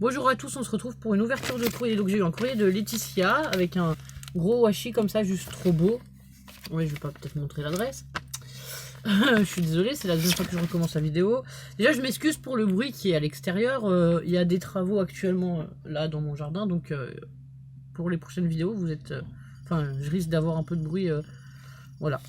Bonjour à tous, on se retrouve pour une ouverture de courrier. Donc j'ai eu un courrier de Laetitia avec un gros washi comme ça, juste trop beau. Ouais, je vais pas peut-être montrer l'adresse. Je suis désolée, c'est la deuxième fois que je recommence la vidéo. Déjà, je m'excuse pour le bruit qui est à l'extérieur. Il y a des travaux actuellement là dans mon jardin, donc pour les prochaines vidéos, vous êtes... Enfin, je risque d'avoir un peu de bruit. Voilà.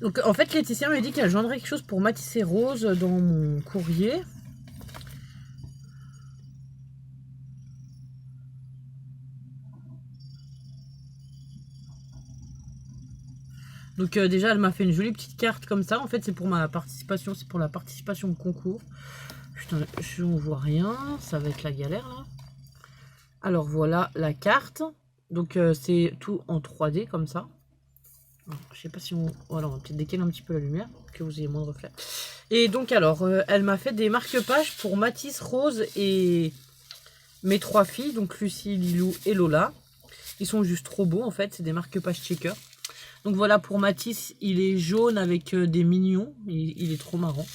Donc en fait, Laetitia m'a dit qu'elle joindrait quelque chose pour Matisse Rose dans mon courrier. Donc déjà, elle m'a fait une jolie petite carte comme ça. En fait, c'est pour ma participation, c'est pour la participation au concours. Putain, je ne vois rien, ça va être la galère là. Alors voilà la carte. Donc c'est tout en 3D comme ça. Alors, je sais pas si on... Voilà, on va peut-être décaler un petit peu la lumière pour que vous ayez moins de reflets. Et donc alors, elle m'a fait des marque-pages pour Matisse, Rose et mes 3 filles. Donc Lucie, Lilou et Lola. Ils sont juste trop beaux en fait, c'est des marque-pages checker. Donc voilà, pour Matisse, il est jaune avec des mignons. Il est trop marrant.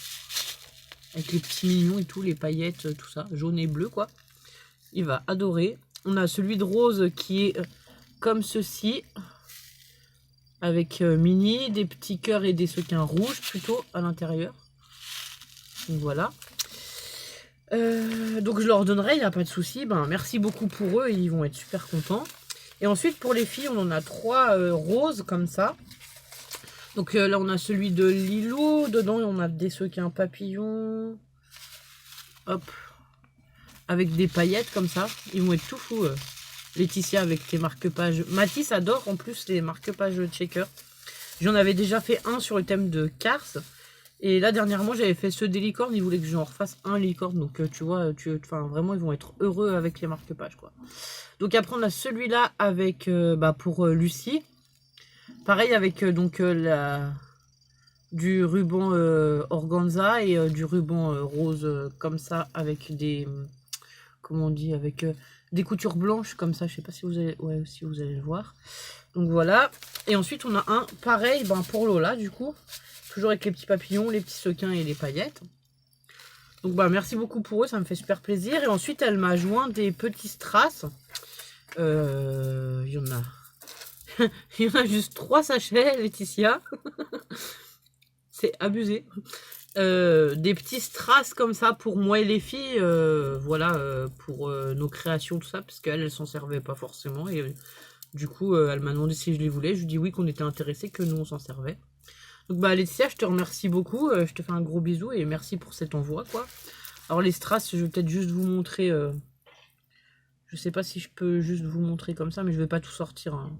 Avec les petits mignons et tout, les paillettes, tout ça. Jaune et bleu, quoi. Il va adorer. On a celui de Rose qui est comme ceci. Avec mini, des petits cœurs et des sequins rouges plutôt à l'intérieur. Donc voilà. Donc je leur donnerai, il n'y a pas de souci. Ben, merci beaucoup pour eux, ils vont être super contents. Et ensuite, pour les filles, on en a 3 roses comme ça. Donc là, on a celui de Lilou. Dedans, on a des sequins papillons. Hop. Avec des paillettes comme ça. Ils vont être tout fous. Laetitia avec tes marque-pages. Matisse adore en plus les marque-pages checker. J'en avais déjà fait un sur le thème de Cars. Et là, dernièrement, j'avais fait ceux des licornes. Ils voulaient que j'en refasse un licorne. Donc, tu vois, vraiment, ils vont être heureux avec les marque-pages, quoi. Donc, après, on a celui-là avec, pour Lucie. Pareil, avec du ruban organza et du ruban rose comme ça, avec des... comment on dit, avec des coutures blanches comme ça. Je sais pas si vous allez, si vous allez le voir. Donc, voilà. Et ensuite, on a un pareil pour Lola, du coup. Toujours avec les petits papillons, les petits sequins et les paillettes. Donc merci beaucoup pour eux, ça me fait super plaisir. Et ensuite, elle m'a joint des petits strass. Il y en a... Il y en a juste 3 sachets, Laetitia. C'est abusé. Des petits strass comme ça pour moi et les filles. Voilà, pour nos créations, tout ça. Parce qu'elle s'en servait pas forcément. Et du coup, elle m'a demandé si je les voulais. Je lui dis oui, qu'on était intéressés, que nous, on s'en servait. Donc Laetitia, je te remercie beaucoup, je te fais un gros bisou et merci pour cet envoi, quoi. Alors les strass, je vais peut-être juste vous montrer, je sais pas si je peux juste vous montrer comme ça, mais je vais pas tout sortir, hein.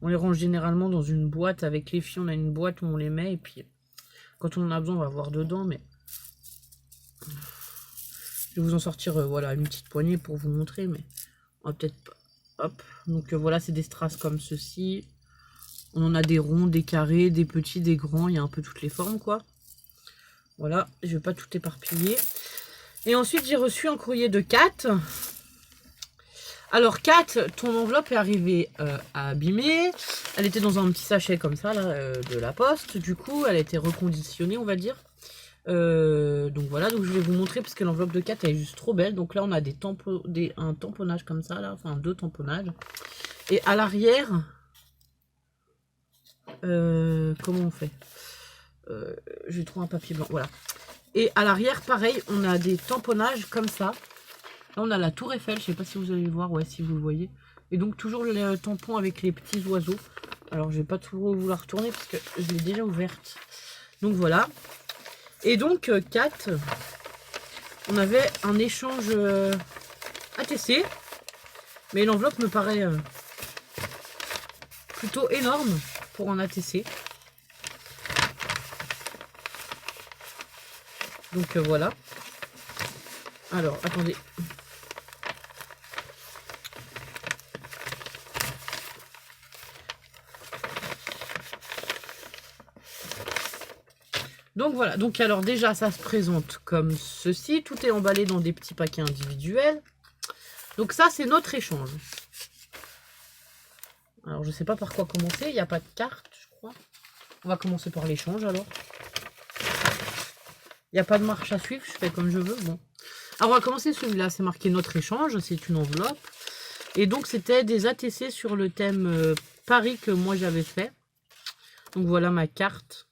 On les range généralement dans une boîte, avec les filles on a une boîte où on les met, et puis quand on en a besoin on va voir dedans, mais... Je vais vous en sortir, voilà, une petite poignée pour vous montrer, mais on va peut-être pas... Hop, donc voilà, c'est des strass comme ceci. On en a des ronds, des carrés, des petits, des grands. Il y a un peu toutes les formes, quoi. Voilà, je vais pas tout éparpiller. Et ensuite, j'ai reçu un courrier de Kat. Alors, Kat, ton enveloppe est arrivée à abîmer. Elle était dans un petit sachet comme ça, là, de la poste. Du coup, elle a été reconditionnée, on va dire. Donc voilà, donc je vais vous montrer parce que l'enveloppe de Kat elle est juste trop belle. Donc là, on a un tamponnage comme ça, là. Enfin, 2 tamponnages. Et à l'arrière... comment on fait, j'ai trouvé un papier blanc, voilà. Et à l'arrière, pareil, on a des tamponnages comme ça. Là, on a la tour Eiffel, je sais pas si vous allez le voir, ouais, si vous le voyez. Et donc, toujours le tampon avec les petits oiseaux. Alors, je vais pas toujours vous la retourner parce que je l'ai déjà ouverte. Donc, voilà. Et donc, 4, on avait un échange ATC. Mais l'enveloppe me paraît plutôt énorme pour un ATC. Donc voilà. Alors, attendez. Donc voilà. Donc alors déjà, ça se présente comme ceci. Tout est emballé dans des petits paquets individuels. Donc ça, c'est notre échange. Alors, je sais pas par quoi commencer. Il n'y a pas de carte, je crois. On va commencer par l'échange alors. Il n'y a pas de marche à suivre. Je fais comme je veux. Bon. Alors, on va commencer celui-là. C'est marqué notre échange. C'est une enveloppe. Et donc, c'était des ATC sur le thème Paris que moi, j'avais fait. Donc, voilà ma carte.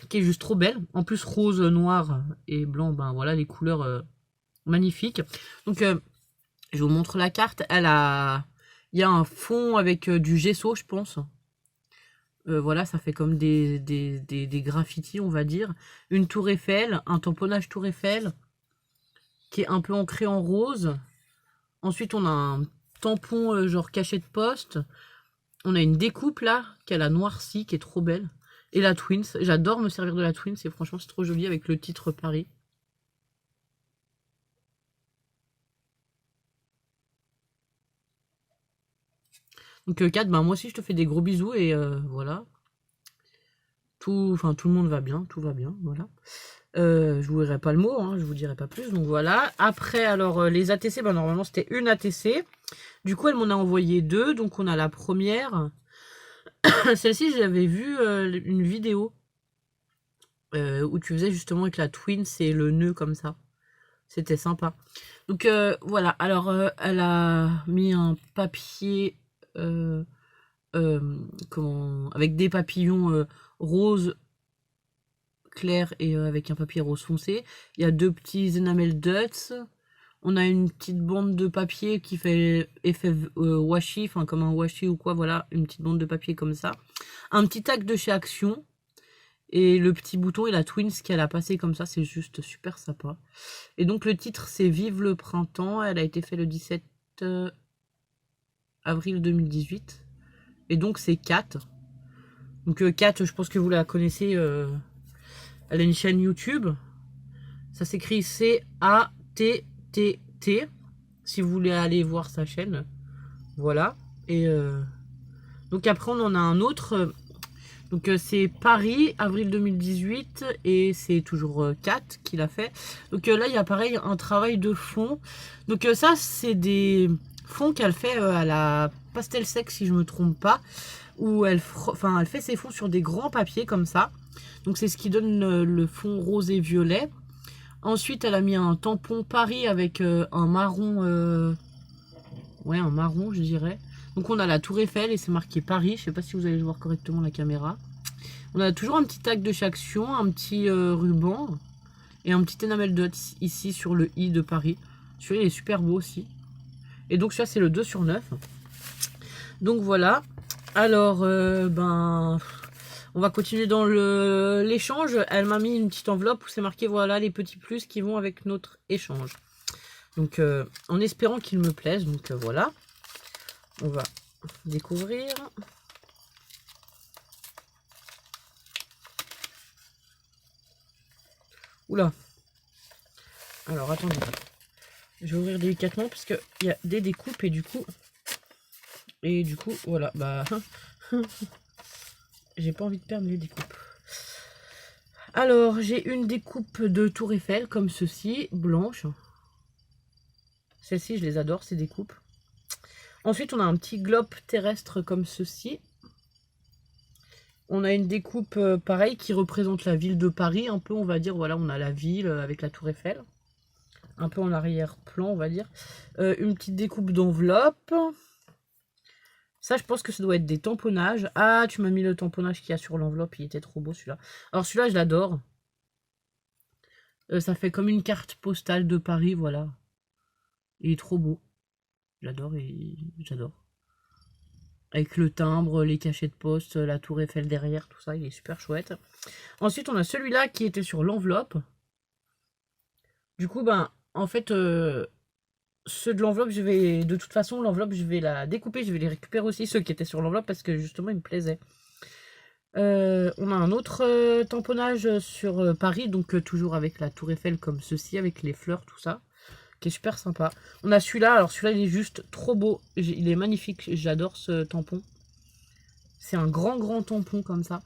Qui est juste trop belle. En plus, rose, noir et blanc. Ben, voilà, les couleurs magnifiques. Donc, je vous montre la carte. Il y a un fond avec du gesso, je pense. Voilà, ça fait comme des graffitis, on va dire. Une tour Eiffel, un tamponnage tour Eiffel, qui est un peu ancré en rose. Ensuite, on a un tampon genre cachet de poste. On a une découpe là, qu'elle a noirci, qui est trop belle. Et la Twins, j'adore me servir de la Twins, et franchement c'est trop joli avec le titre Paris. Donc 4, ben moi aussi je te fais des gros bisous et voilà. Tout le monde va bien, tout va bien, voilà. Je vous dirai pas le mot, hein, je vous dirai pas plus, donc voilà. Après, alors, les ATC, ben normalement c'était une ATC. Du coup, elle m'en a envoyé 2, donc on a la première. Celle-ci, j'avais vu une vidéo où tu faisais justement avec la Twins et le nœud comme ça. C'était sympa. Donc voilà, alors elle a mis un papier avec des papillons rose clair et avec un papier rose foncé. Il y a 2 petits enamel dots. On a une petite bande de papier qui fait effet washi, enfin comme un washi ou quoi, voilà, une petite bande de papier comme ça. Un petit tag de chez Action. Et le petit bouton et la Twins qu'elle a passé comme ça, c'est juste super sympa. Et donc le titre c'est Vive le printemps. Elle a été faite le 17 avril 2018. Et donc c'est Kat. Donc Kat, je pense que vous la connaissez. Elle a une chaîne YouTube. Ça s'écrit C-A-T-T-T. Si vous voulez aller voir sa chaîne. Voilà. Et donc après on en a un autre. Donc c'est Paris, avril 2018, et c'est toujours Kat qui l'a fait. Donc là, il y a pareil un travail de fond. Donc ça, c'est des fonds qu'elle fait à la Pastel Sec, si je me trompe pas. Où elle fait ses fonds sur des grands papiers comme ça. Donc c'est ce qui donne le fond rose et violet. Ensuite, elle a mis un tampon Paris avec un marron. Ouais, un marron, je dirais. Donc on a la Tour Eiffel et c'est marqué Paris. Je sais pas si vous allez voir correctement la caméra. On a toujours un petit tag de chez Action, un petit ruban et un petit enamel dot ici sur le i de Paris. Celui-là il est super beau aussi. Et donc ça c'est le 2 sur 9. Donc voilà. Alors on va continuer dans l'échange. Elle m'a mis une petite enveloppe où c'est marqué voilà les petits plus qui vont avec notre échange. Donc en espérant qu'il me plaise. Donc voilà. On va découvrir. Oula. Alors attendez. Je vais ouvrir délicatement parce qu'il y a des découpes et du coup voilà. Bah j'ai pas envie de perdre les découpes. Alors j'ai une découpe de Tour Eiffel comme ceci, blanche. Celles-ci je les adore ces découpes. Ensuite, on a un petit globe terrestre comme ceci. On a une découpe pareil qui représente la ville de Paris. Un peu, on va dire, voilà, on a la ville avec la Tour Eiffel. Un peu en arrière-plan, on va dire. Une petite découpe d'enveloppe. Ça, je pense que ça doit être des tamponnages. Ah, tu m'as mis le tamponnage qu'il y a sur l'enveloppe. Il était trop beau, celui-là. Alors, celui-là, je l'adore. Ça fait comme une carte postale de Paris, voilà. Il est trop beau. J'adore et j'adore. Avec le timbre, les cachets de poste, la tour Eiffel derrière, tout ça, il est super chouette. Ensuite, on a celui-là qui était sur l'enveloppe. Du coup, ben, en fait, ceux de l'enveloppe, de toute façon, l'enveloppe, je vais la découper, je vais les récupérer aussi, ceux qui étaient sur l'enveloppe, parce que justement, ils me plaisaient. On a un autre tamponnage sur Paris, donc toujours avec la tour Eiffel comme ceci, avec les fleurs, tout ça, qui est super sympa. On a celui-là, alors celui-là il est juste trop beau, il est magnifique, j'adore ce tampon. C'est un grand tampon comme ça,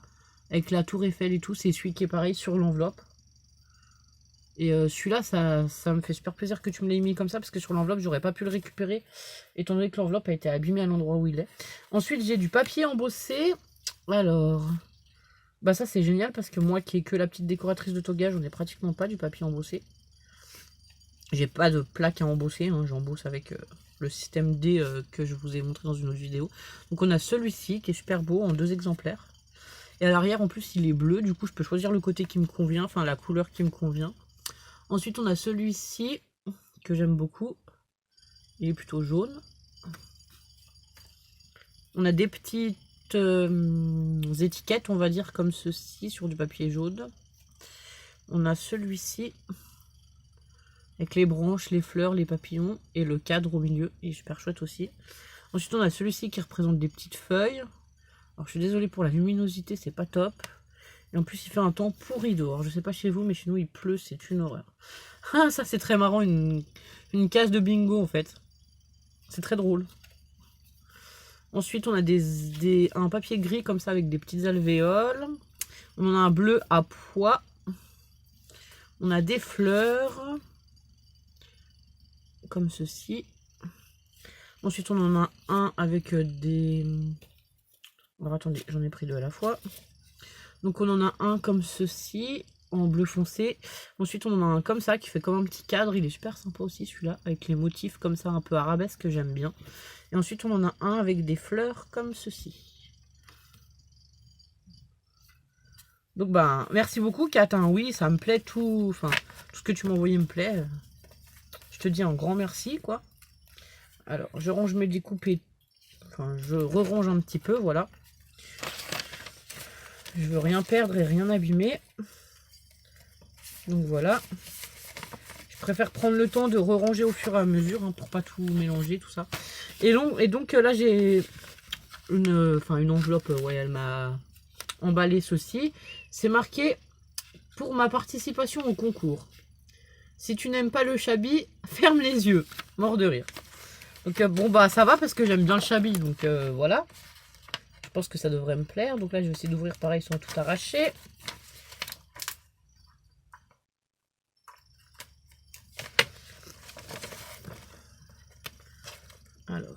avec la tour Eiffel et tout, c'est celui qui est pareil sur l'enveloppe. Et celui-là, ça me fait super plaisir que tu me l'aies mis comme ça, parce que sur l'enveloppe, j'aurais pas pu le récupérer, étant donné que l'enveloppe a été abîmée à l'endroit où il est. Ensuite, j'ai du papier embossé. Alors, Bah ça c'est génial parce que moi qui ai que la petite décoratrice de toga, j'en ai pratiquement pas du papier embossé. J'ai pas de plaque à embosser, hein, j'embosse avec le système D que je vous ai montré dans une autre vidéo. Donc on a celui-ci qui est super beau en 2 exemplaires. Et à l'arrière en plus il est bleu, du coup je peux choisir le côté qui me convient, enfin la couleur qui me convient. Ensuite on a celui-ci que j'aime beaucoup, il est plutôt jaune. On a des petites étiquettes on va dire comme ceci sur du papier jaune. On a celui-ci avec les branches, les fleurs, les papillons et le cadre au milieu, il est super chouette aussi. Ensuite on a celui-ci qui représente des petites feuilles. Alors je suis désolée pour la luminosité, c'est pas top. Et en plus il fait un temps pourri dehors. Je sais pas chez vous mais chez nous il pleut, c'est une horreur. Ah ça c'est très marrant, une case de bingo en fait. C'est très drôle. Ensuite on a un papier gris comme ça avec des petites alvéoles. On en a un bleu à pois. On a des fleurs. Comme ceci. Ensuite on en a un avec des... Alors attendez, j'en ai pris 2 à la fois. Donc on en a un comme ceci, en bleu foncé. Ensuite on en a un comme ça, qui fait comme un petit cadre. Il est super sympa aussi celui-là, avec les motifs comme ça, un peu arabesque, que j'aime bien. Et ensuite on en a un avec des fleurs comme ceci. Donc bah merci beaucoup Kat, hein. Oui ça me plaît tout, enfin tout ce que tu m'as envoyé me plaît. Je te dis un grand merci quoi. Alors je range mes découpés, enfin je re-range un petit peu, voilà. Je veux rien perdre et rien abîmer. Donc voilà. Je préfère prendre le temps de re-ranger au fur et à mesure hein, pour pas tout mélanger, tout ça. Et donc là j'ai une enveloppe, ouais, elle m'a emballé ceci. C'est marqué pour ma participation au concours. Si tu n'aimes pas le Chabi, ferme les yeux. Mort de rire. Donc bon bah ça va parce que j'aime bien le Chabi, donc voilà. Je pense que ça devrait me plaire. Donc là je vais essayer d'ouvrir pareil sans tout arracher. Alors.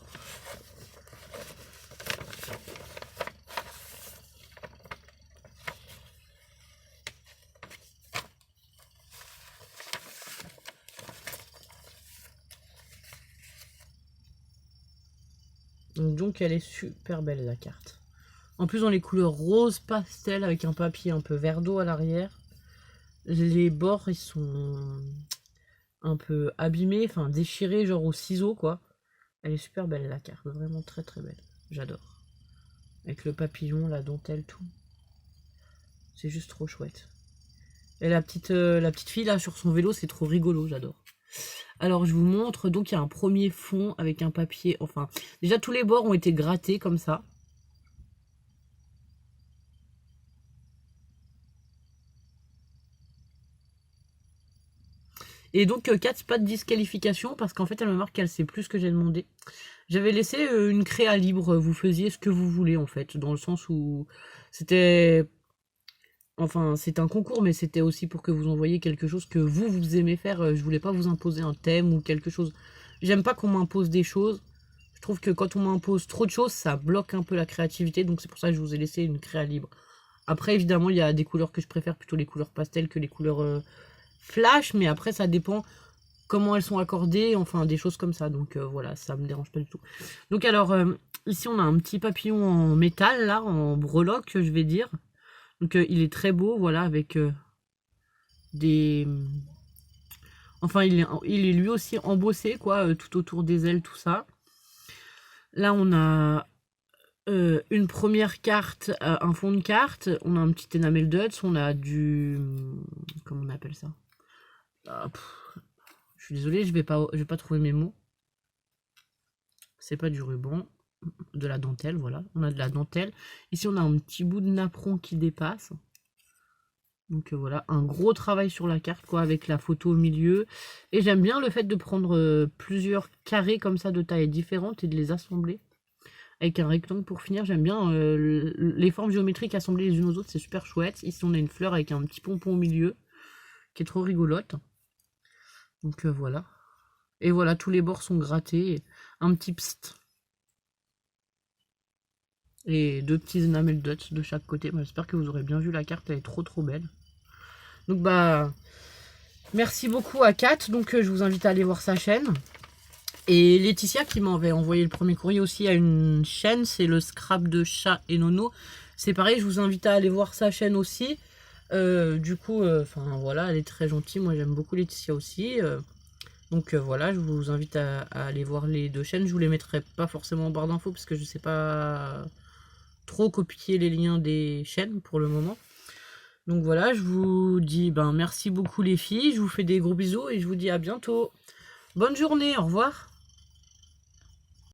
Donc elle est super belle la carte. En plus dans les couleurs rose pastel avec un papier un peu vert d'eau à l'arrière. Les bords ils sont un peu abîmés, enfin déchirés genre au ciseau quoi. Elle est super belle la carte, vraiment très très belle. J'adore. Avec le papillon, la dentelle, tout. C'est juste trop chouette. Et la petite fille là sur son vélo, c'est trop rigolo, j'adore. Alors je vous montre, donc il y a un premier fond avec un papier, enfin déjà tous les bords ont été grattés comme ça. Et donc 4, pas de disqualification parce qu'en fait elle me marque qu'elle sait plus ce que j'ai demandé. J'avais laissé une créa libre, vous faisiez ce que vous voulez en fait, dans le sens où c'était... Enfin, c'est un concours, mais c'était aussi pour que vous envoyiez quelque chose que vous aimez faire. Je voulais pas vous imposer un thème ou quelque chose. J'aime pas qu'on m'impose des choses. Je trouve que quand on m'impose trop de choses, ça bloque un peu la créativité. Donc c'est pour ça que je vous ai laissé une créa libre. Après, évidemment, il y a des couleurs que je préfère, plutôt les couleurs pastel que les couleurs flash. Mais après, ça dépend comment elles sont accordées. Enfin, des choses comme ça. Donc voilà, ça me dérange pas du tout. Donc alors, ici, on a un petit papillon en métal, là, en breloque, je vais dire. Donc il est très beau, voilà, avec des... Enfin, il est lui aussi embossé, quoi, tout autour des ailes, tout ça. Là, on a une première carte, un fond de carte. On a un petit enamel Dutz. On a du... Comment on appelle ça? Ah, je suis désolée, je vais pas trouver mes mots. C'est pas du ruban. De la dentelle, voilà. On a de la dentelle. Ici, on a un petit bout de napperon qui dépasse. Donc voilà, un gros travail sur la carte, quoi, avec la photo au milieu. Et j'aime bien le fait de prendre plusieurs carrés comme ça de tailles différentes et de les assembler. Avec un rectangle pour finir, j'aime bien les formes géométriques assemblées les unes aux autres, c'est super chouette. Ici, on a une fleur avec un petit pompon au milieu, qui est trop rigolote. Donc voilà. Et voilà, tous les bords sont grattés. Un petit pst. Et 2 petits enamel dots de chaque côté. J'espère que vous aurez bien vu la carte, elle est trop belle. Donc bah, merci beaucoup à Kat. Donc je vous invite à aller voir sa chaîne. Et Laetitia qui m'avait envoyé le premier courrier aussi à une chaîne, c'est le Scrap de Chat et Nono. C'est pareil, je vous invite à aller voir sa chaîne aussi. Du coup, enfin voilà, elle est très gentille. Moi j'aime beaucoup Laetitia aussi. Donc voilà, je vous invite à aller voir les 2 chaînes. Je vous les mettrai pas forcément en barre d'infos parce que je sais pas trop copier les liens des chaînes pour le moment. Donc voilà, je vous dis merci beaucoup les filles. Je vous fais des gros bisous et je vous dis à bientôt. Bonne journée, au revoir.